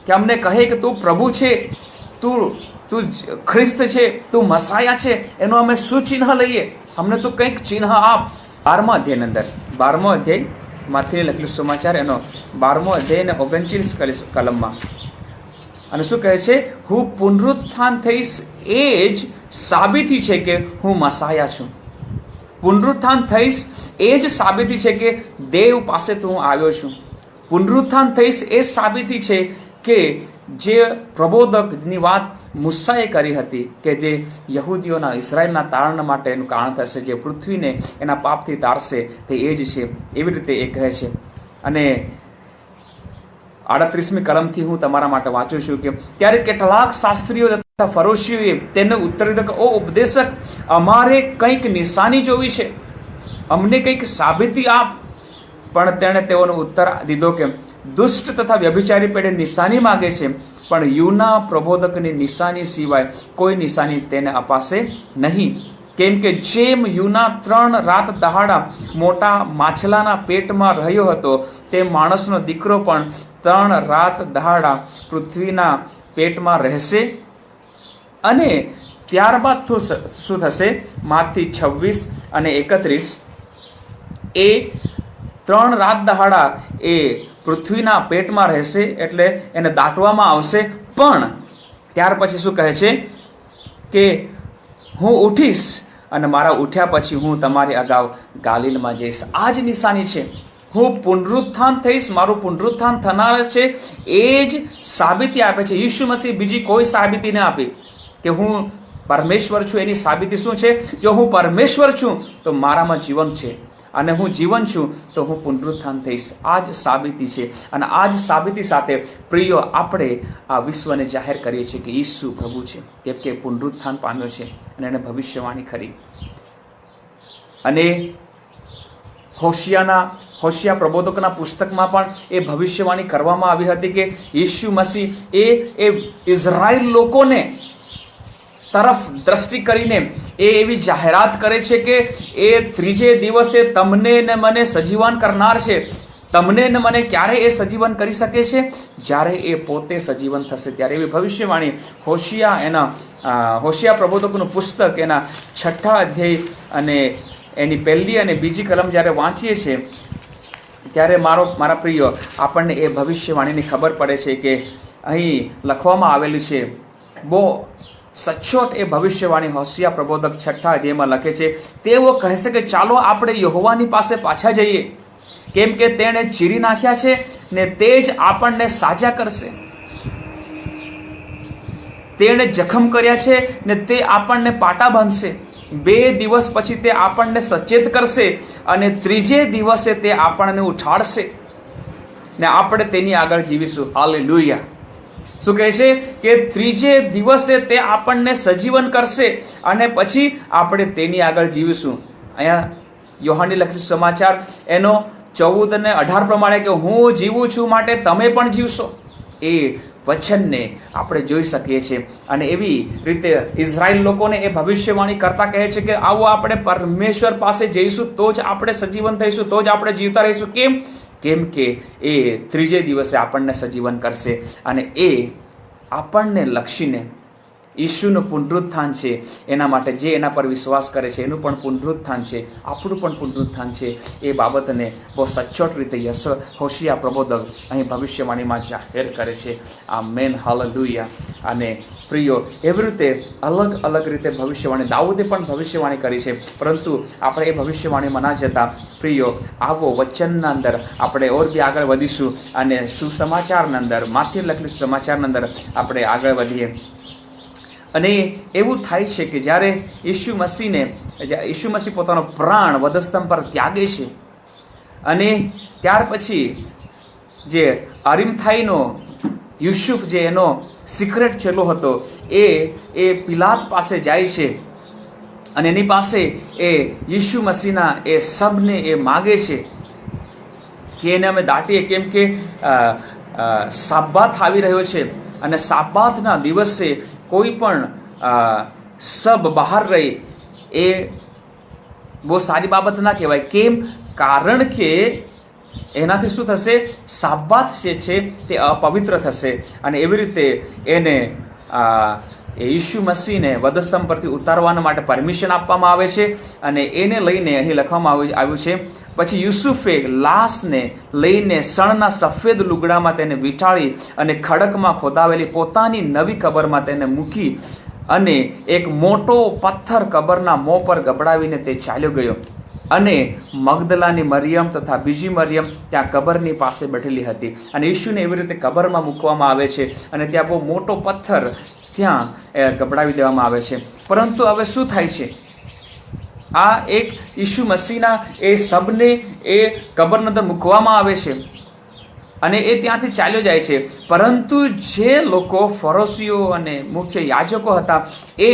કે અમને કહે કે તું પ્રભુ છે, તું ખ્રિસ્ત છે, તું મસાયા છે, એનું અમે શું ચિહ્ન લઈએ? અમને તું કંઈક ચિહ્ન આપ. 12મા અધ્યાયની અંદર 12મો અધ્યાય માંથી લખેલું સમાચાર, એનો 12મો અધ્યાય અને 39 કલમમાં અને શું કહે છે? હું પુનરુત્થાન થઈશ, એ જ સાબિતી છે કે હું મસાયા છું. પુનરુત્થાન થઈશ એ જ સાબિતી છે કે દેવ પાસેથી હું આવ્યો છું. પુનરુત્થાન થઈશ એ સાબિતી છે કે જે પ્રબોધકની વાત મૂસાએ કરી હતી કે જે યહૂદીઓના, ઇઝરાયલના તારણ માટેનું કારણ થશે, જે પૃથ્વીને એના પાપથી તારશે, તે એ જ છે. એવી રીતે એ કહે છે. અને 38મી કલમથી હું તમારા માટે વાંચું છું કે ત્યારે કેટલાક શાસ્ત્રીઓ તથા ફરોશીઓએ તેને ઉત્તર દીધો કે ઓ ઉપદેશક, અમારે કંઈક નિશાની જોવી છે, અમને કંઈક સાબિતી આપ. પણ તેણે તેઓનો ઉત્તર દીધો કે દુષ્ટ તથા વ્યભિચારી પેઢી નિશાની માગે છે, પણ યુના પ્રબોધકની નિશાની સિવાય કોઈ નિશાની તેને અપાશે નહીં. કેમ કે જેમ યુના 3 રાત દહાડા મોટા માછલાના પેટમાં રહ્યો હતો, તે માણસનો દીકરો પણ 3 રાત દહાડા પૃથ્વીના પેટમાં રહેશે. અને ત્યારબાદ શું થશે? માથી 26 અને 31, એ 3 રાત દહાડા એ પૃથ્વીના પેટમાં રહેશે, એટલે એને દાટવામાં આવશે. પણ ત્યાર પછી શું કહે છે કે હું ઉઠીશ અને મારા ઉઠ્યા પછી હું તમારી અગાઉ ગાલિલમાં જઈશ. આ જ નિશાની છે. હું પુનરુત્થાન થઈશ, મારું પુનરુત્થાન થનાર છે, એ જ સાબિતી આપે છે. ઈસુ મસીહ બીજી કોઈ સાબિતી ન આપી કે હું પરમેશ્વર છું. એની સાબિતી શું છે? જો હું પરમેશ્વર છું તો મારામાં જીવન છે, અને હું જીવન છું તો હું પુનરુત્થાન થઈશ. આ જ સાબિતી છે. અને આ જ સાબિતી સાથે પ્રિયો આપણે આ વિશ્વને જાહેર કરીએ છીએ કે ઈસુ પ્રભુ છે, કેમ કે પુનરુત્થાન પામ્યો છે અને એને ભવિષ્યવાણી કરી. અને હોશિયા પ્રબોધકના પુસ્તકમાં પણ એ ભવિષ્યવાણી કરવામાં આવી હતી કે ઈસુ મસીહ એ ઇઝરાયલ લોકોને તરફ દ્રષ્ટિ કરીને એ એવી જાહેરાત કરે છે કે એ 3જે દિવસે તમને ને મને સજીવન કરનાર છે. તમને ને મને ક્યારે એ સજીવન કરી શકે છે? જ્યારે એ પોતે સજીવન થશે ત્યારે. એવી ભવિષ્યવાણી હોશિયા પ્રબોધકનું પુસ્તક એના 6ઠા અધ્યાય અને એની 1લી અને 2જી કલમ જ્યારે વાંચીએ છીએ ત્યારે મારા પ્રિય આપણને એ ભવિષ્યવાણીની ખબર પડે છે કે અહીં લખવામાં આવેલું છે. બહુ સચોટ એ ભવિષ્યવાણી હોશિયા પ્રબોધક 6ઠા અધ્યાયમાં લખે છે. તેઓ કહેશે કે ચાલો આપણે યહોવાની પાસે પાછા જઈએ, કેમ કે તેણે ચીરી નાખ્યા છે ને તે જ આપણને સાજા કરશે. તેણે જખમ કર્યા છે ને તે આપણને પાટા બાંધશે. 2 દિવસ પછી તે આપણને સચેત કરશે અને 3જે દિવસે તે આપણને ઉઠાડશે ને આપણે તેની આગળ જીવીશું. હાલેલુયા. શું કહે છે કે 3જે દિવસે તે આપણને સજીવન કરશે અને પછી આપણે તેની આગળ જીવીશું. અહીંયા યોહાનની લખેલું સમાચાર એનો 14 અને 18 પ્રમાણે કે હું જીવું છું માટે તમે પણ જીવશો, એ વચનને આપણે જોઈ શકીએ છીએ. અને એવી રીતે ઇઝરાયલ લોકોને એ ભવિષ્યવાણી કરતા કહે છે કે આવો આપણે પરમેશ્વર પાસે જઈશું તો જ આપણે સજીવન થઈશું, તો જ આપણે જીવતા રહીશું. કેમ કે એ 3જે દિવસે આપણને સજીવન કરશે અને એ આપણને લક્ષીને યીશુનું પુનરુત્થાન છે, એના માટે જે એના પર વિશ્વાસ કરે છે એનું પણ પુનરુત્થાન છે, આપણું પણ પુનરુત્થાન છે. એ બાબતને બહુ સચોટ રીતે હોશિયા પ્રબોધક અહીં ભવિષ્યવાણીમાં જાહેર કરે છે. Amen, hallelujah. અને પ્રિયો, એવી રીતે અલગ અલગ રીતે ભવિષ્યવાણી દાઉદે પણ ભવિષ્યવાણી કરી છે, પરંતુ આપણે એ ભવિષ્યવાણીમાં ના જતા પ્રિયો, આવો વચનના અંદર આપણે ઓર બી આગળ વધીશું અને સુસમાચારના અંદર, માથી લખેલું સમાચારના અંદર આપણે આગળ વધીએ. અને એવું થાય છે કે જ્યારે ઈસુ મસીહ પોતાનો પ્રાણ વધસ્તંભ પર ત્યાગે છે અને ત્યાર પછી જે અરીમથાઈનો યુસુફ, જે એનો સિક્રેટ ચેલો હતો, એ પિલાત પાસે જાય છે અને એની પાસે એ ઈસુ મસીહના એ શબને એ માગે છે કે એને અમે દાટીએ, કેમ કે સાબાથ આવી રહ્યો છે અને સાબાથના દિવસે કોઈ પણ સબ બહાર રહી એ બહુ સારી બાબત ના કહેવાય. કેમ? કારણ કે એનાથી શું થશે? સાબાત જે છે તે અપવિત્ર થશે. અને એવી રીતે એને ઈસુ મસીહને વધસ્તંભ પરથી ઉતારવાના માટે પરમિશન આપવામાં આવે છે અને એને લઈને અહીં લખવામાં આવ્યું છે, પછી યુસુફે લાશને લઈને સણના સફેદ લુગડામાં તેને વીંટાળી અને ખડકમાં ખોદાવેલી પોતાની નવી કબરમાં તેને મૂકી અને એક મોટો પથ્થર કબરના મોં પર ગબડાવીને તે ચાલ્યો ગયો. અને મગદલાની મરિયમ તથા બીજી મરિયમ ત્યાં કબરની પાસે બેઠેલી હતી. અને ઈસુને એવી રીતે કબરમાં મૂકવામાં આવે છે અને ત્યાં બહુ મોટો પથ્થર ત્યાં ગબડાવી દેવામાં આવે છે. પરંતુ હવે શું થાય છે? આ એક ઈસુ મસીહના એ શબને એ કબરની અંદર મૂકવામાં આવે છે અને એ ત્યાંથી ચાલ્યો જાય છે. પરંતુ જે લોકો ફરોશીઓ અને મુખ્ય યાજકો હતા એ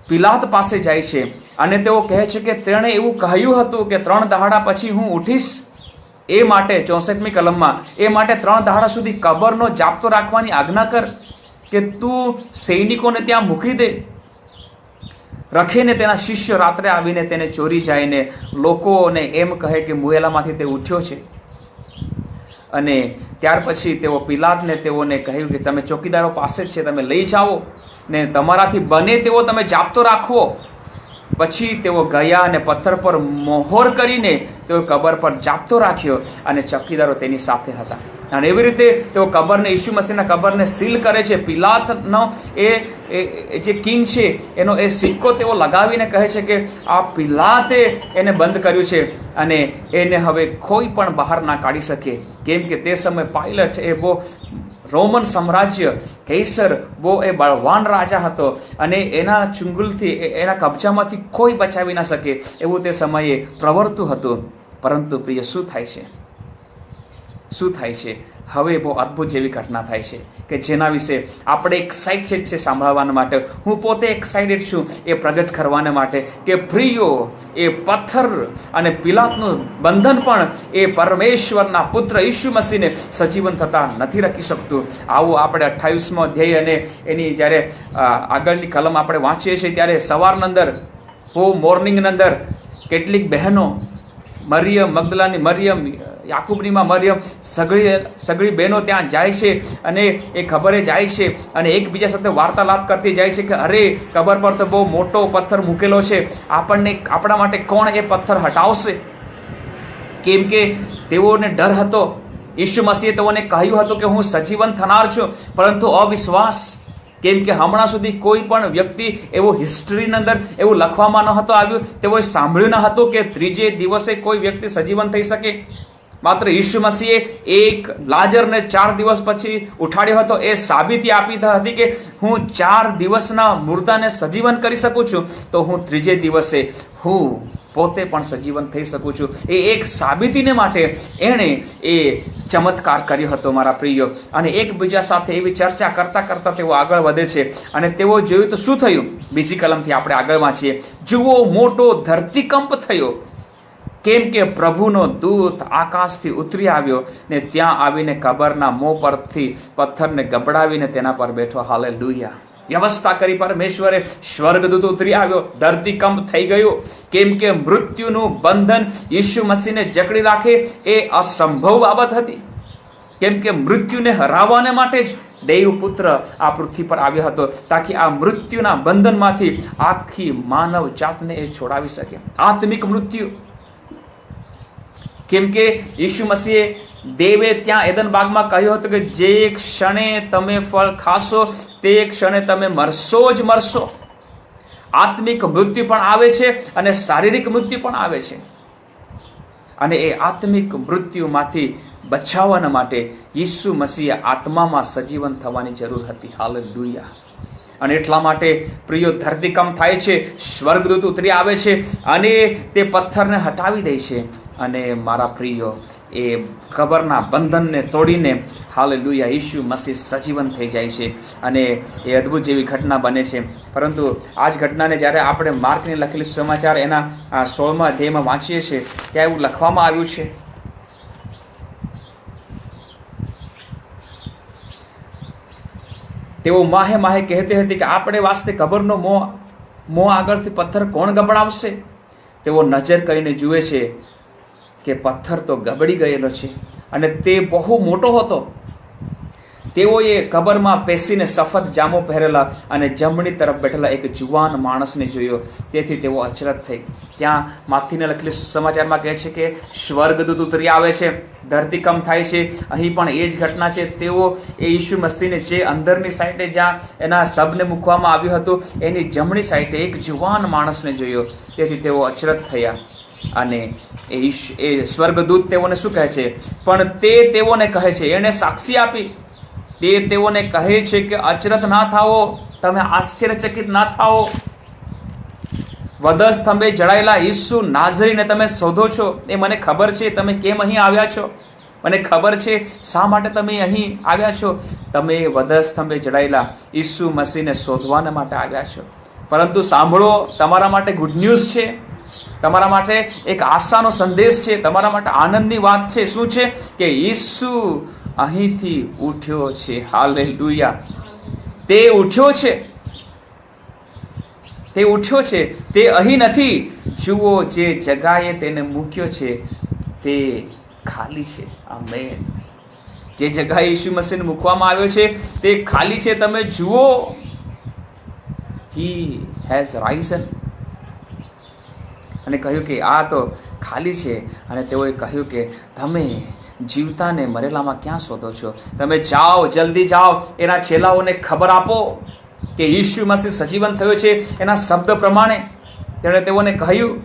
પિલાત પાસે જાય છે અને તેઓ કહે છે કે તેણે એવું કહ્યું હતું કે 3 દહાડા પછી હું ઉઠીશ. એ માટે 64મી કલમમાં એ માટે 3 દહાડા સુધી કબરનો જાપ્તો રાખવાની આજ્ઞા કર, કે તું સૈનિકોને ત્યાં મૂકી દે. રખીને તેના શિષ્ય રાત્રે આવીને તેને ચોરી જાય ને લોકોને એમ કહે કે મુએલામાંથી તે ઉઠ્યો છે. અને ત્યાર પછી તેઓ પિલાતને તેઓને કહ્યું કે તમે ચોકીદારો પાસે જ છે, તમે લઈ જાઓ ને તમારાથી બને તેવો તમે જાપ્તો રાખવો. પછી તેઓ ગયા અને પથ્થર પર મોહર કરીને તેઓ કબર પર જાપ્તો રાખ્યો અને ચોકીદારો તેની સાથે હતા. અને એવી રીતે તેઓ કબરને, ઈસુ મસીહના કબરને સીલ કરે છે. પિલાતનો એ જે કિંગ છે એનો એ સિક્કો તેઓ લગાવીને કહે છે કે આ પિલાતે એને બંધ કર્યું છે અને એને હવે કોઈ પણ બહાર ના કાઢી શકે. કેમ કે તે સમય પાયલટ એ બહુ રોમન સામ્રાજ્ય, કૈસર બહુ એ બળવાન રાજા હતો અને એના ચુંગલથી, એના કબજામાંથી કોઈ બચાવી ના શકે એવું તે સમયે પ્રવર્તું હતું. પરંતુ પ્રિય, શું થાય છે? શું થાય છે? હવે બહુ અદ્ભુત જેવી ઘટના થાય છે કે જેના વિશે આપણે એક્સાઇટેડ છે સાંભળવાના માટે. હું પોતે એક્સાઇટેડ છું એ પ્રગટ કરવાના માટે કે પ્રિયો, એ પથ્થર અને પિલાતનું બંધન પણ એ પરમેશ્વરના પુત્ર ઈસુ મસીહને સજીવન થતા નથી રાખી શકતું. આવું આપણે 28મો અધ્યાય અને એની જ્યારે આગળની કલમ આપણે વાંચીએ છીએ ત્યારે સવારના અંદર, મોર્નિંગના અંદર કેટલીક બહેનો, મરિયમ મગદલાની મરિયમ, યાકૂબની માં મરિયમ, સગળી બહેનો ત્યાં જાય છે અને એ ખબરે જાય છે અને એકબીજા સાથે વાર્તાલાપ કરતી જાય છે કે અરે, કબર પર તો બહુ મોટો પથ્થર મૂકેલો છે, આપણા માટે કોણ એ પથ્થર હટાવશે? કેમ કે તેઓને ડર હતો. ઈસુ મસીહે તેઓને કહ્યું હતું કે હું સજીવન થનાર છું, પરંતુ અવિશ્વાસ. કેમ કે હમણાં સુધી કોઈ પણ વ્યક્તિ એવો હિસ્ટ્રીની અંદર એવું લખવામાં ન હતું આવ્યું, તેઓએ સાંભળ્યું ન હતું કે ત્રીજે દિવસે કોઈ વ્યક્તિ સજીવન થઈ શકે. માત્ર ઈસુ મસીહે એક લાજરને 4 દિવસ પછી ઉઠાડ્યો હતો. એ સાબિતી આપી હતી કે હું 4 દિવસના મુર્દાને સજીવન કરી શકું છું, તો હું ત્રીજે દિવસે હું પોતે પણ સજીવન થઈ શકું છું. એ એક સાબિતીને માટે એણે એ ચમત્કાર કર્યો હતો મારા પ્રિયો. અને એકબીજા સાથે એવી ચર્ચા કરતા કરતા તેઓ આગળ વધે છે અને તેઓ જોયું તો શું થયું? બીજી કલમથી આપણે આગળ વાંચીએ. જુઓ, મોટો ધરતીકંપ થયો, કેમ કે પ્રભુનો દૂત આકાશથી ઉતરી આવ્યો ને ત્યાં આવીને કબરના મોં પરથી પથ્થરને ગબડાવીને તેના પર બેઠો. હાલેલુયા! વ્યવસ્થા કરી પરમેશ્વરે. સ્વર્ગદૂત ઉતરી આવ્યો, ધરતીકંપ થઈ ગયો. કેમ કે મૃત્યુનું બંધન ઈસુ મસીહને જકડી રાખે એ અસંભવ બાબત હતી. કેમ કે મૃત્યુને હરાવવાને માટે જ દેવપુત્ર આ પૃથ્વી પર આવ્યો હતો, તાકી આ મૃત્યુના બંધનમાંથી આખી માનવ જાતને એ છોડાવી શકે, આત્મિક મૃત્યુ. કેમ કે ઈસુ મસીહે દેવે ત્યાં એદન બાગમાં કહ્યું હતું કે જે ક્ષણે તમે ફળ ખાશો તે ક્ષણે તમે મરશો જ મરશો. આત્મિક મૃત્યુ પણ આવે છે અને શારીરિક મૃત્યુ પણ આવે છે. અને એ આત્મિક મૃત્યુમાંથી બચાવવાના માટે ઈસુ મસીહે આત્મામાં સજીવન થવાની જરૂર હતી. હાલેલુયા. અને એટલા માટે પ્રિયો ધરતીકંપ થાય છે, સ્વર્ગદૂત ઉતરી આવે છે અને તે પથ્થરને હટાવી દે છે. અને મારા પ્રિયો એ કબરના બંધનને તોડીને હાલેલુયા ઈસુ મસીહ સજીવન થઈ જાય છે અને એ અદ્ભુત જેવી ઘટના બને છે. પરંતુ આ જ ઘટનાને જ્યારે આપણે માર્કની લખેલી સમાચાર એના 16મા અધ્યાયમાં વાંચીએ છીએ ત્યાં એવું લખવામાં આવ્યું છે, તેઓ માહે માહે કહેતી હતી કે આપણે વાસ્તે કબરનો મોં આગળથી પથ્થર કોણ ગબડાવશે? તેઓ નજર કરીને જુએ છે કે પથ્થર તો ગબડી ગયેલો છે અને તે બહુ મોટો હતો. તેઓએ કબરમાં પેસીને સફેદ જામો પહેરેલા અને જમણી તરફ બેઠેલા એક જુવાન માણસને જોયો. તેથી તેઓ અચરજ થઈ. ત્યાં માથીને લખેલી સમાચારમાં કહે છે કે સ્વર્ગદૂત ઉતરી આવે છે, ધરતીકંપ થાય છે. અહીં પણ એ જ ઘટના છે. તેઓ એ ઈસુ મસીહને જે અંદરની સાઈડે જ્યાં એના શબને મૂકવામાં આવ્યું હતું એની જમણી સાઈડે એક જુવાન માણસને જોયો. તેથી તેઓ અચરજ થયા. અને એ સ્વર્ગદૂત તેઓને શું કહે છે? પણ તે તેઓને કહે છે, એણે સાક્ષી આપી, તે તેઓને કહે છે કે અચરજ ના થાઓ, તમે આશ્ચર્યચકિત ના થાઓ. વધસ્તંભે જડાયેલા ઈસુ નાઝરીને તમે શોધો છો. એ મને ખબર છે તમે કેમ અહીં આવ્યા છો. મને ખબર છે શા માટે તમે અહીં આવ્યા છો. તમે વધસ્તંભે જડાયેલા ઈસુ મસીહને શોધવાના માટે આવ્યા છો. પરંતુ સાંભળો, તમારા માટે ગુડ ન્યૂઝ છે, તમારા માટે એક આશાનો સંદેશ છે, તમારા માટે આનંદની વાત છે. શું છે? કે ઈસુ અહીંથી ઉઠ્યો છે. હાલેલુયા. તે ઉઠ્યો છે, તે ઉઠ્યો છે. તે અહીં નથી. જુઓ, જે જગાએ તેને મૂક્યો છે તે ખાલી છે. આમેન. જે જગાએ ઈસુ મસીહને મૂકવામાં આવ્યો છે તે ખાલી છે. તમે જુઓ, હી હેઝ રાઇઝન. અને કહ્યું કે આ તો ખાલી છે. અને તેઓએ કહ્યું કે તમે જીવતાને મરેલામાં ક્યાં શોધો છો? તમે જાઓ, જલ્દી જાઓ, એના ચેલાઓને ખબર આપો કે ઈસુ મસીહ સજીવન થયો છે. એના શબ્દ પ્રમાણે તેણે તેઓને કહ્યું.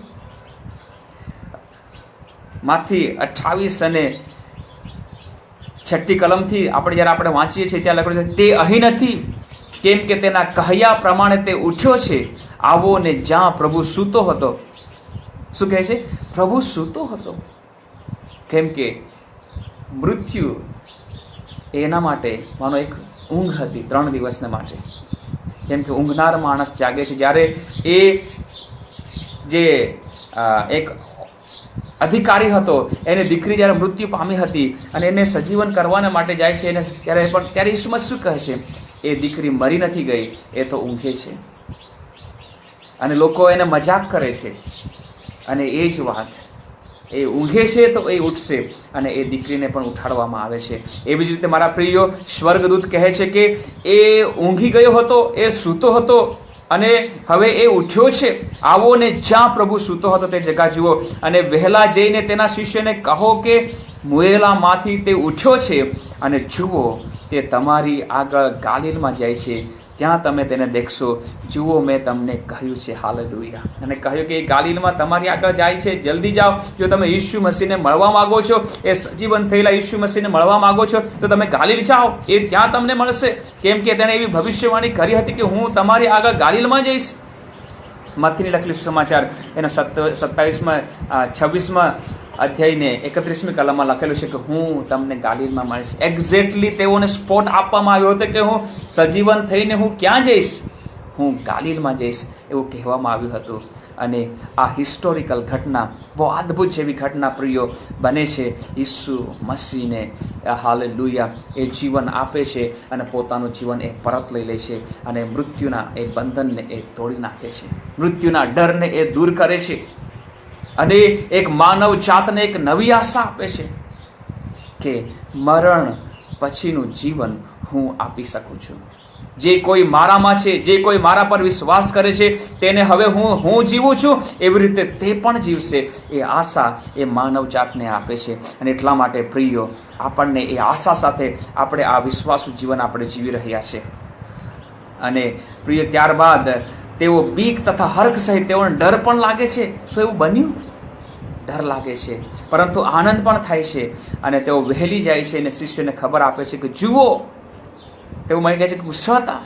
માથી 28 અને 6 કલમથી આપણે વાંચીએ છીએ ત્યાં લખ્યું છે, તે અહીં નથી, કેમ કે તેના કહ્યા પ્રમાણે તે ઉઠ્યો છે. આવો ને જ્યાં પ્રભુ સૂતો હતો. શું કહે છે? પ્રભુ સૂતો હતો. કેમ કે મૃત્યુ એના માટે માનો એક ઊંઘ હતી 3 દિવસને માટે. કેમ કે ઊંઘનાર માણસ જાગે છે. જ્યારે એ જે એક અધિકારી હતો, એની દીકરી જ્યારે મૃત્યુ પામી હતી અને એને સજીવન કરવાના માટે જાય છે, એને ત્યારે ઈસુ મસીહ શું કહે છે? એ દીકરી મરી નથી ગઈ, એ તો ઊંઘે છે. અને લોકો એને મજાક કરે છે. અને એ જ વાત, એ ઊંઘે છે તો એ ઉઠશે. અને એ દીકરીને પણ ઉઠાડવામાં આવે છે. એવી જ રીતે મારા પ્રિયો, સ્વર્ગદૂત કહે છે કે એ ઊંઘી ગયો હતો, એ સૂતો હતો અને હવે એ ઉઠ્યો છે. આવો ને જ્યાં પ્રભુ સૂતો હતો તે જગા જુઓ અને વહેલા જઈને તેના શિષ્યને કહો કે મુએલામાંથી તે ઉઠ્યો છે અને જુઓ, તે તમારી આગળ ગાલિલમાં જાય છે, ત્યાં તમે તેને દેખશો. જુઓ, મેં તમને કહ્યું છે. હાલેલુયા. અને કહ્યું કે એ ગાલિલમાં તમારી આગળ જાય છે, જલ્દી જાઓ. જો તમે ઈસુ મસીહને મળવા માંગો છો, એ સજીવન થયેલા ઈસુ મસીહને મળવા માંગો છો, તો તમે ગાલિલ જાઓ, એ ત્યાં તમને મળશે. કેમ કે તેણે એવી ભવિષ્યવાણી કરી હતી કે હું તમારી આગળ ગાલિલમાં જઈશ. મથીની લખેલી સમાચાર એના 27માં 26માં અધ્યાયને 31મી કલમમાં લખેલું છે કે હું તમને ગાલિલમાં મળીશ. એક્ઝેક્ટલી તેઓને સ્પોટ આપવામાં આવ્યો હતો કે હું સજીવન થઈને હું ક્યાં જઈશ? હું ગાલિલમાં જઈશ, એવું કહેવામાં આવ્યું હતું. અને આ હિસ્ટોરિકલ ઘટના, બહુ અદ્ભુત જેવી ઘટના પ્રિયો બને છે. ઈસુ મસીહને હાલેલુયા એ જીવન આપે છે અને પોતાનું જીવન એ પરત લઈ લે છે અને મૃત્યુના એ બંધનને એ તોડી નાખે છે, મૃત્યુના ડરને એ દૂર કરે છે અને એક માનવ જાતને એક નવી આશા આપે છે. કે મરણ પછીનું જીવન હું આપી શકું છું. જે કોઈ મારામાં છે, જે કોઈ મારા પર વિશ્વાસ કરે છે, તેને હવે હું જીવું છું એવી રીતે તે પણ જીવશે. એ આશા એ માનવ જાતને આપે છે. અને એટલા માટે પ્રિયો, આપણને એ આશા સાથે આપણે આ વિશ્વાસુ જીવન આપણે જીવી રહ્યા છે. અને પ્રિય, ત્યારબાદ તેઓ બીક તથા હર્ષ સહિત તેઓને ડર પણ લાગે છે. શું એવું બન્યું? ડર લાગે છે, પરંતુ આનંદ પણ થાય છે. અને તેઓ વહેલી જાય છે અને શિષ્યોને ખબર આપે છે કે જુઓ, તેઓ મને કહે છે કે ગુસ્સો હતા,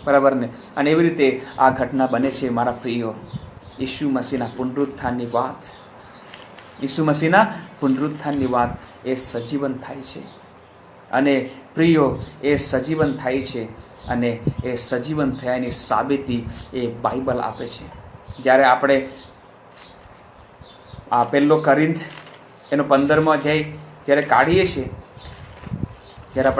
બરાબર ને? અને એવી રીતે આ ઘટના બને છે. મારા પ્રિયો, ઈસુ મસીહના પુનરુત્થાનની વાત, ઈસુ મસીહના પુનરુત્થાનની વાત એ સજીવન થાય છે. અને પ્રિયો, એ સજીવન થાય છે. અને એ સજીવન થયાની સાબિતી એ બાઇબલ આપે છે. જ્યારે આપણે આ 1 કોરિન્થ એનો 15મો અધ્યાય જ્યારે કાઢીએ છીએ, જ્યારે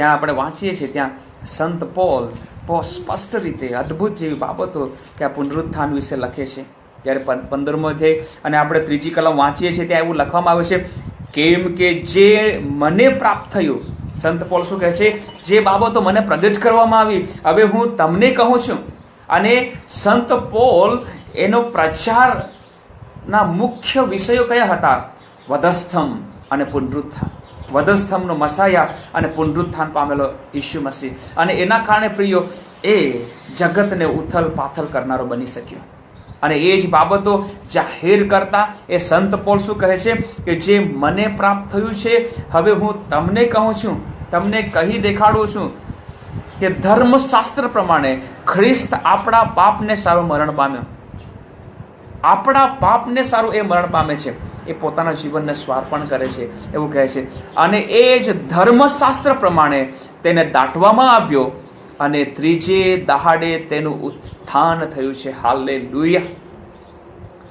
આપણે વાંચીએ છીએ, ત્યાં સંત પોલ બહુ સ્પષ્ટ રીતે અદ્ભુત જેવી બાબતો ત્યાં પુનરુત્થાન વિશે લખે છે. જ્યારે 15મો અધ્યાય અને આપણે 3જી કલમ વાંચીએ છીએ, ત્યાં એવું લખવામાં આવે છે, કેમ કે જે મને પ્રાપ્ત થયું, સંત પોલ શું કહે છે? જે બાબતો મને પ્રગટ કરવામાં આવી, હવે હું તમને કહું છું. અને સંત પોલ એનો પ્રચારના મુખ્ય વિષયો કયા હતા? વધસ્તંભ અને પુનરુત્થાન. વધસ્તંભનો મસાયા અને પુનરુત્થાન પામેલો ઈસુ મસીહ. અને એના કારણે પ્રિયો, એ જગતને ઉથલ પાથલ કરનારો બની શક્યો. અને એ જ બાબતો જાહેર કરતા એ સંત પોલ શું કહે છે કે જે મને પ્રાપ્ત થયું છે, હવે હું તમને કહું છું, તમને કહી દેખાડું છું કે ધર્મશાસ્ત્ર પ્રમાણે ખ્રિસ્ત આપણા પાપને સારું મરણ પામ્યો. આપણા પાપને સારું એ મરણ પામે છે. એ પોતાના જીવનને સ્વાર્પણ કરે છે, એવું કહે છે. અને એ જ ધર્મશાસ્ત્ર પ્રમાણે તેને દાટવામાં આવ્યો અને 3જે દહાડે તેનું ઉત્થાન થયું છે. હાલેલુયા!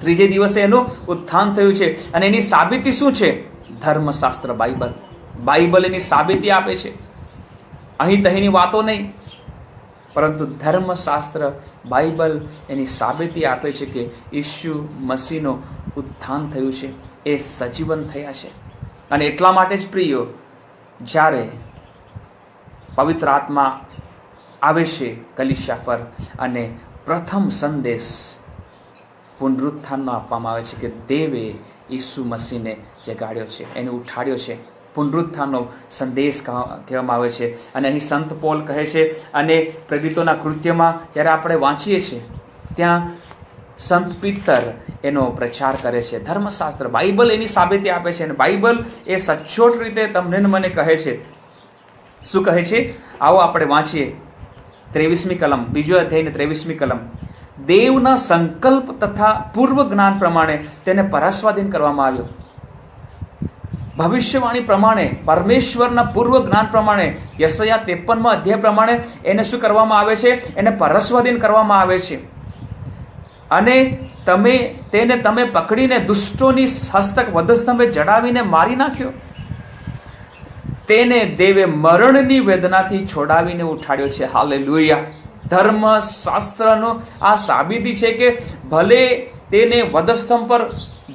3જે દિવસે એનું ઉત્થાન થયું છે. અને એની સાબિતી શું છે? ધર્મશાસ્ત્ર, બાઇબલ. બાઇબલ એની સાબિતી આપે છે. અહીં તહીંની વાતો નહીં, પરંતુ ધર્મશાસ્ત્ર, બાઇબલ એની સાબિતી આપે છે કે ઈસુ મસીહનો ઉત્થાન થયું છે, એ સજીવન થયા છે. અને એટલા માટે જ પ્રિયો, જ્યારે પવિત્ર આત્મા આવે છે કલીસિયા પર અને પ્રથમ સંદેશ પુનરુત્થાનનો આપવામાં આવે છે કે દેવે ઈસુ મસીહને જગાડ્યો છે, એને ઉઠાડ્યો છે. પુનરુત્થાનનો સંદેશ કહેવામાં આવે છે. અને અહીં સંત પોલ કહે છે, અને પ્રેરિતોના કૃત્યમાં જ્યારે આપણે વાંચીએ છીએ, ત્યાં સંત પિતર એનો પ્રચાર કરે છે. ધર્મશાસ્ત્ર, બાઇબલ એની સાબિતી આપે છે. અને બાઇબલ એ સચોટ રીતે તમને મને કહે છે. શું કહે છે? આવો આપણે વાંચીએ 23મી કલમ, 2જો અધ્યાયની 23મી કલમ. દેવના સંકલ્પ તથા પૂર્વ જ્ઞાન પ્રમાણે તેને પરસ્વાધીન કરવામાં આવ્યો. ભવિષ્યવાણી પ્રમાણે, પરમેશ્વરના પૂર્વ જ્ઞાન પ્રમાણે, યશાયા 53મા અધ્યાય પ્રમાણે એને શું કરવામાં આવે છે? એને પરસ્વાધીન કરવામાં આવે છે. અને તમે પકડીને દુષ્ટોની હસ્તક વધસ્તંભે જડાવીને મારી નાખ્યો. તેને દેવે મરણની વેદનાથી છોડાવીને ઉઠાડ્યો છે. હાલેલુયા! ધર્મશાસ્ત્રનો આ સાબિતી છે કે ભલે તેને વધસ્તંભ પર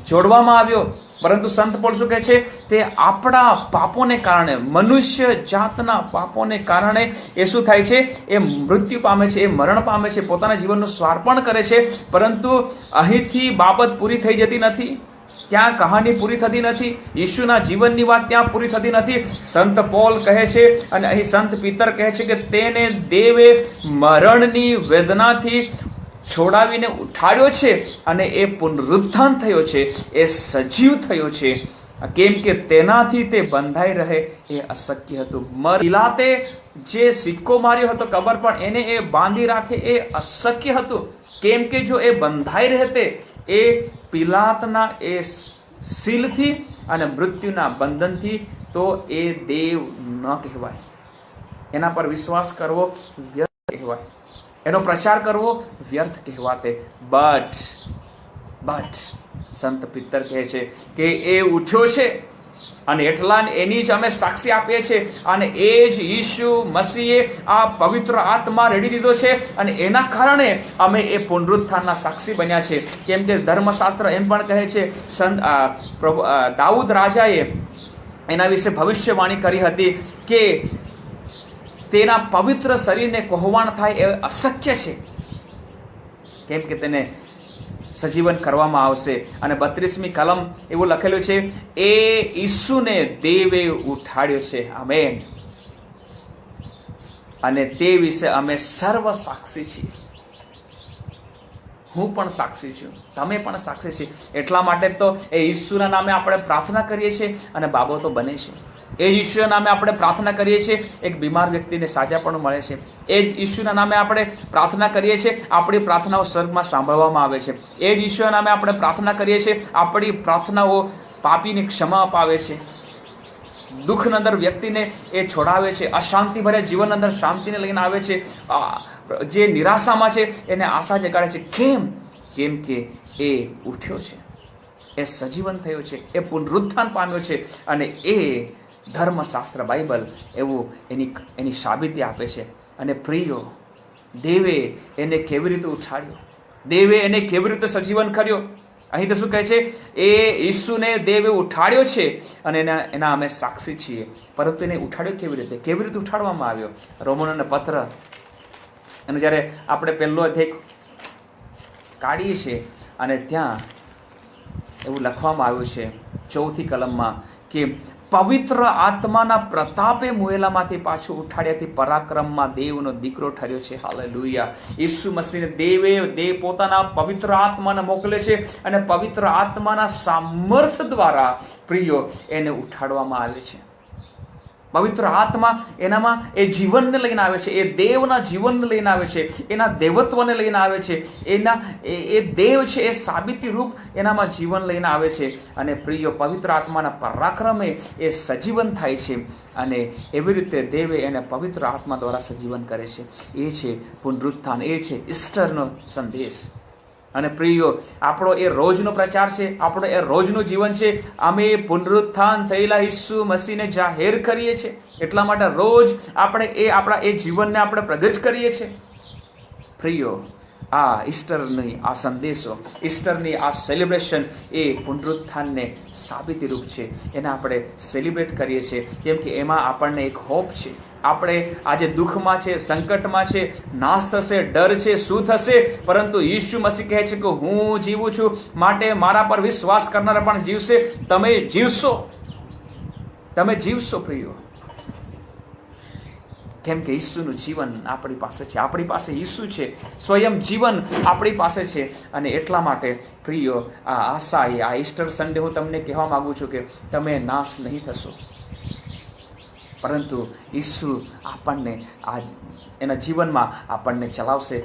જોડવામાં આવ્યો, પરંતુ સંત પોલ શું કહે છે? તે આપણા પાપોને કારણે, મનુષ્ય જાતના પાપોને કારણે એ શું થાય છે? એ મૃત્યુ પામે છે, એ મરણ પામે છે, પોતાના જીવનનું સ્વાર્પણ કરે છે. પરંતુ અહીંથી બાબત પૂરી થઈ જતી નથી. ત્યાં કહાની પૂરી થતી નથી. ઈશુના જીવનની વાત ત્યાં પૂરી થતી નથી. સંત પોલ કહે છે, અને અહીં સંત પિતર કહે છે કે તેને દેવે મરણની વેદનાથી છોડાવીને ઉઠાડ્યો છે. અને એ પુનરુત્થાન થયો છે, એ સજીવ થયો છે. કેમ કે તેનાથી તે બંધાઈ રહે એ અશક્ય હતું. પિલાતે જે સિક્કો માર્યો હતો કબર પર, એને એ બાંધી રાખે એ અશક્ય હતું. કેમ કે જો એ બંધાઈ રહેતે એ પિલાતના એ સીલથી અને મૃત્યુના બંધનથી, તો એ દેવ ન કહેવાય. એના પર વિશ્વાસ કરવો વ્યર્થ કહેવાય, એનો પ્રચાર કરવો વ્યર્થ કહેવાતે. બટ સંત પિતર કહે છે કે એ ઉઠ્યો છે, અને એટલા એની જ અમે સાક્ષી આપીએ છીએ. અને એ જ ઈસુ મસીહે આ પવિત્ર આત્મા રેડી દીધો છે, અને એના કારણે અમે એ પુનરુત્થાનના સાક્ષી બન્યા છે. કેમ કે ધર્મશાસ્ત્ર એમ પણ કહે છે, દાઉદ રાજાએ એના વિશે ભવિષ્યવાણી કરી હતી કે તેના પવિત્ર શરીરને કોહવાણ થાય એ અશક્ય છે, કેમ કે તેને સજીવન કરવામાં આવશે. અને 32મી કલમ એવું લખેલું છે, એ ઈસુને દેવે ઉઠાડ્યો છે. આમેન. અને તે વિશે અમે સર્વ સાક્ષી છીએ. હું પણ સાક્ષી છું, તમે પણ સાક્ષી છીએ. એટલા માટે તો એ ઈસુના નામે આપણે પ્રાર્થના કરીએ છીએ અને બાબતો બને છે. એ જ ઈશ્વરના નામે આપણે પ્રાર્થના કરીએ છીએ, એક બીમાર વ્યક્તિને સાજાપણું મળે છે. એ જ ઈશ્વરના નામે આપણે પ્રાર્થના કરીએ છીએ, આપણી પ્રાર્થનાઓ સ્વર્ગમાં સાંભળવામાં આવે છે. એ જ ઈશ્વરના નામે આપણે પ્રાર્થના કરીએ છીએ, આપણી પ્રાર્થનાઓ પાપીને ક્ષમા અપાવે છે, દુઃખની અંદર વ્યક્તિને એ છોડાવે છે, અશાંતિ ભર્યા જીવન અંદર શાંતિને લઈને આવે છે, જે નિરાશામાં છે એને આશા જગાડે છે. કેમ કે એ ઉઠ્યો છે, એ સજીવન થયો છે, એ પુનરુત્થાન પામ્યો છે. અને એ ધર્મશાસ્ત્ર બાઇબલ એવું એની સાબિતી આપે છે. અને પ્રિયો, દેવે એને કેવી રીતે ઉઠાડ્યો, દેવે એને કેવી રીતે સજીવન કર્યો. અહીં તો શું કહે છે, એ ઈસુને દેવે ઉઠાડ્યો છે અને એના અમે સાક્ષી છીએ. પરંતુ એને ઉઠાડ્યો કેવી રીતે ઉઠાડવામાં આવ્યો? રોમનોના પત્ર અને જ્યારે આપણે પહેલો અધ્યાય કાઢીએ છીએ અને ત્યાં એવું લખવામાં આવ્યું છે 4th કલમમાં કે પવિત્ર આત્માના પ્રતાપે મુએલામાંથી પાછું ઉઠાડ્યાથી પરાક્રમમાં દેવનો દીકરો ઠર્યો છે. હાલેલુયા. ઈસુ મસીહને દેવ પોતાના પવિત્ર આત્માને મોકલે છે અને પવિત્ર આત્માના સામર્થ્ય દ્વારા પ્રિયો એને ઉઠાડવામાં આવે છે. પવિત્ર આત્મા એનામાં એ જીવનને લઈને આવે છે, એ દેવના જીવનને લઈને આવે છે, એના દેવત્વને લઈને આવે છે, એ દેવ છે એ સાબિતી રૂપ એનામાં જીવન લઈને આવે છે. અને પ્રિય પવિત્ર આત્માના પરાક્રમે એ સજીવન થાય છે. અને એવી રીતે દેવે એને પવિત્ર આત્મા દ્વારા સજીવન કરે છે. એ છે પુનરુત્થાન, એ છે ઈસ્ટરનો સંદેશ. અને પ્રિયો, આપણો એ રોજનો પ્રચાર છે, આપણો એ રોજનું જીવન છે. અમે પુનરુત્થાન થયેલા ઈસુ મસીહને જાહેર કરીએ છીએ. એટલા માટે રોજ આપણે આપણા એ જીવનને આપણે પ્રગટ કરીએ છીએ. પ્રિયો, આ ઈસ્ટરની આ સંદેશો, ઈસ્ટરની આ સેલિબ્રેશન એ પુનરુત્થાનને સાબિતી રૂપ છે. એને આપણે સેલિબ્રેટ કરીએ છીએ કેમ કે એમાં આપણને એક હોપ છે. આપણે આજે દુઃખમાં છે, સંકટમાં છે, નાશ થશે, ડર છે, શું થશે, પરંતુ ઈસુ મસીહ કહે છે કે હું જીવું છું, માટે મારા પર વિશ્વાસ કરનારા પણ જીવશે. તમે જીવશો પ્રિયો, કેમ કે ઈસુનું જીવન આપણી પાસે છે. આપણી પાસે ઈસુ છે, સ્વયં જીવન આપણી પાસે છે. અને એટલા માટે પ્રિયો, આ આશા, આ ઈસ્ટર સન્ડે હું તમને કહેવા માંગુ છું કે તમે નાશ નહીં થશો, પરંતુ ઈસુ આપણને એના જીવનમાં આપણને ચલાવશે.